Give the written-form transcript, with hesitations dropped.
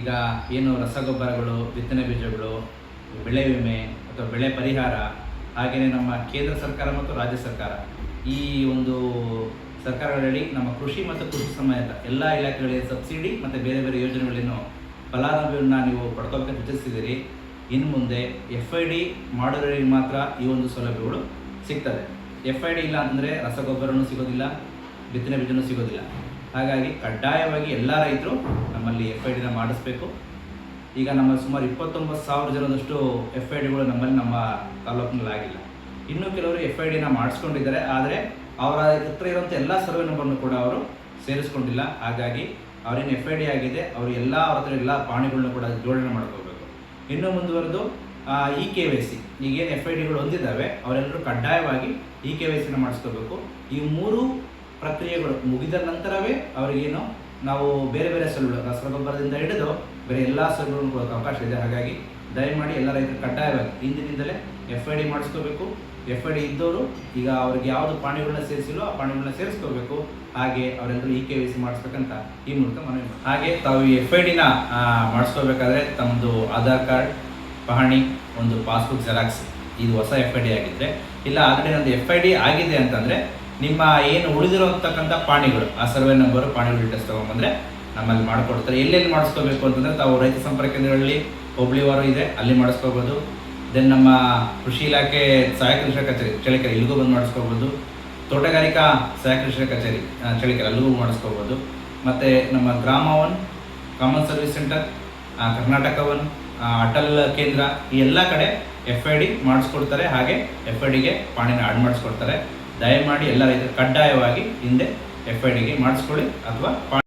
ಈಗ ಏನು ರಸಗೊಬ್ಬರಗಳು, ಬಿತ್ತನೆ ಬೀಜಗಳು, ಬೆಳೆ ವಿಮೆ ಅಥವಾ ಬೆಳೆ ಪರಿಹಾರ, ಹಾಗೆಯೇ ನಮ್ಮ ಕೇಂದ್ರ ಸರ್ಕಾರ ಮತ್ತು ರಾಜ್ಯ ಸರ್ಕಾರ ಈ ಒಂದು ಸರ್ಕಾರಗಳಲ್ಲಿ ನಮ್ಮ ಕೃಷಿ ಮತ್ತು ಕೃಷಿ ಸಮೇತ ಎಲ್ಲ ಇಲಾಖೆಗಳಿಗೆ ಸಬ್ಸಿಡಿ ಮತ್ತು ಬೇರೆ ಬೇರೆ ಯೋಜನೆಗಳನ್ನು ಫಲಾನುಭವಿಯನ್ನು ನೀವು ಪಡ್ಕೋಬೇಕಂತ ಸೂಚಿಸ್ತಿದ್ದೀರಿ. ಇನ್ನು ಮುಂದೆ FID ಮಾಡೋರಿಗೆ ಮಾತ್ರ ಈ ಒಂದು ಸೌಲಭ್ಯಗಳು ಸಿಗ್ತದೆ. FID ಇಲ್ಲ ಅಂತಂದರೆ ರಸಗೊಬ್ಬರನೂ ಸಿಗೋದಿಲ್ಲ, ಬಿತ್ತನೆ ಬೀಜನೂ ಸಿಗೋದಿಲ್ಲ. ಹಾಗಾಗಿ ಕಡ್ಡಾಯವಾಗಿ ಎಲ್ಲ ರೈತರು ನಮ್ಮಲ್ಲಿ FIDನ ಮಾಡಿಸ್ಬೇಕು. ಈಗ ನಮ್ಮಲ್ಲಿ ಸುಮಾರು 29,000 ಜನದಷ್ಟು FIDಗಳು ನಮ್ಮ ತಾಲೂಕಿನಲ್ಲಿ ಆಗಿಲ್ಲ. ಇನ್ನೂ ಕೆಲವರು FIDನ ಮಾಡಿಸ್ಕೊಂಡಿದ್ದಾರೆ, ಆದರೆ ಅವರ ಹತ್ರ ಇರುವಂಥ ಎಲ್ಲ ಸರ್ವೆ ನಂಬರ್ನು ಕೂಡ ಅವರು ಸೇರಿಸ್ಕೊಂಡಿಲ್ಲ. ಹಾಗಾಗಿ ಅವರೇನು FID ಆಗಿದೆ, ಅವರು ಅವ್ರ ಹತ್ರ ಎಲ್ಲ ಪಾಣಿಗಳನ್ನ ಕೂಡ ಜೋಡಣೆ ಮಾಡ್ಕೋಬೇಕು. ಇನ್ನೂ ಮುಂದುವರೆದು EKYC, ಈಗೇನು FIDಗಳು ಹೊಂದಿದ್ದಾವೆ ಅವರೆಲ್ಲರೂ ಕಡ್ಡಾಯವಾಗಿ EKYCನ ಮಾಡಿಸ್ಕೋಬೇಕು. ಈ 3 ಪ್ರಕ್ರಿಯೆಗಳು ಮುಗಿದ ನಂತರವೇ ಅವರಿಗೇನು ನಾವು ಬೇರೆ ಬೇರೆ ಸೌಲಭ್ಯ ರಸಗೊಬ್ಬರದಿಂದ ಹಿಡಿದು ಬೇರೆ ಎಲ್ಲ ಸೌಲಭ್ಯಗಳನ್ನು ಕೊಡೋಕ್ಕೆ ಅವಕಾಶ ಇದೆ. ಹಾಗಾಗಿ ದಯಮಾಡಿ ಎಲ್ಲ ರೈತರು ಕಡ್ಡಾಯವಾಗಿ ಇಂದಿನಿಂದಲೇ FID ಮಾಡಿಸ್ಕೋಬೇಕು. FID ಇದ್ದವರು ಈಗ ಅವ್ರಿಗೆ ಯಾವುದು ಪಾಣಿಗಳನ್ನ ಸೇರಿಸಿಲ್ಲೋ ಆ ಪಾಣಿಗಳನ್ನ ಸೇರಿಸ್ಕೋಬೇಕು. ಹಾಗೆ ಅವರೆಲ್ಲರೂ EKYC ಮಾಡಿಸ್ಬೇಕಂತ ಈ ಮೂಲಕ ಮನವಿ ಮಾಡಿ. ಹಾಗೆ ತಾವು ಈ FIDನ ಮಾಡಿಸ್ಕೋಬೇಕಾದ್ರೆ ತಮ್ಮದು ಆಧಾರ್ ಕಾರ್ಡ್, ಪಹಣಿ, ಒಂದು ಪಾಸ್ಬುಕ್ ಜೆರಾಕ್ಸ್, ಇದು ಹೊಸ FID ಆಗಿದ್ದರೆ, ಇಲ್ಲ ಆಲ್ರೆಡಿ ನಮ್ಮದು FID ಆಗಿದೆ ಅಂತಂದರೆ ನಿಮ್ಮ ಏನು ಉಳಿದಿರೋತಕ್ಕಂಥ ಪಾಣಿಗಳು, ಆ ಸರ್ವೆ ನಂಬರು, ಪಾಣಿಗಳು ಡೀಟೇಲ್ಸ್ ತೊಗೊಂಬಂದರೆ ನಮ್ಮಲ್ಲಿ ಮಾಡಿಕೊಡ್ತಾರೆ. ಎಲ್ಲೆಲ್ಲಿ ಮಾಡಿಸ್ಕೋಬೇಕು ಅಂತಂದರೆ ತಾವು ರೈತ ಸಂಪರ್ಕ ಕೇಂದ್ರಗಳಲ್ಲಿ ಹೋಬಳಿವಾರು ಇದೆ, ಅಲ್ಲಿ ಮಾಡಿಸ್ಕೋಬೋದು. ದೆನ್ ನಮ್ಮ ಕೃಷಿ ಇಲಾಖೆ ಸಹಾಯಕ ಕೃಷಿ ಕಚೇರಿ ಚಳಿಕೆರೆ ಇಲ್ಲಿಗೂ ಬಂದು ಮಾಡಿಸ್ಕೋಬೋದು. ತೋಟಗಾರಿಕಾ ಸಹಾಯಕ ಕೃಷಿ ಕಚೇರಿ ಚಳಿಕೆರೆ ಅಲ್ಲಿಗೂ ಮಾಡಿಸ್ಕೋಬೋದು. ಮತ್ತು ನಮ್ಮ ಗ್ರಾಮ 1 common service centre, Karnataka 1, Atal ಕೇಂದ್ರ, ಈ ಎಲ್ಲ ಕಡೆ FID ಮಾಡಿಸ್ಕೊಡ್ತಾರೆ. ಹಾಗೆ FIDಗೆ ಪಾಣಿನ ಆಡ್ ಮಾಡಿಸ್ಕೊಡ್ತಾರೆ. ದಯಮಾಡಿ ಎಲ್ಲ ರೈತರು ಕಡ್ಡಾಯವಾಗಿ ಹಿಂದೆ FIDಗೆ ಮಾಡಿಸ್ಕೊಳ್ಳಿ ಅಥವಾ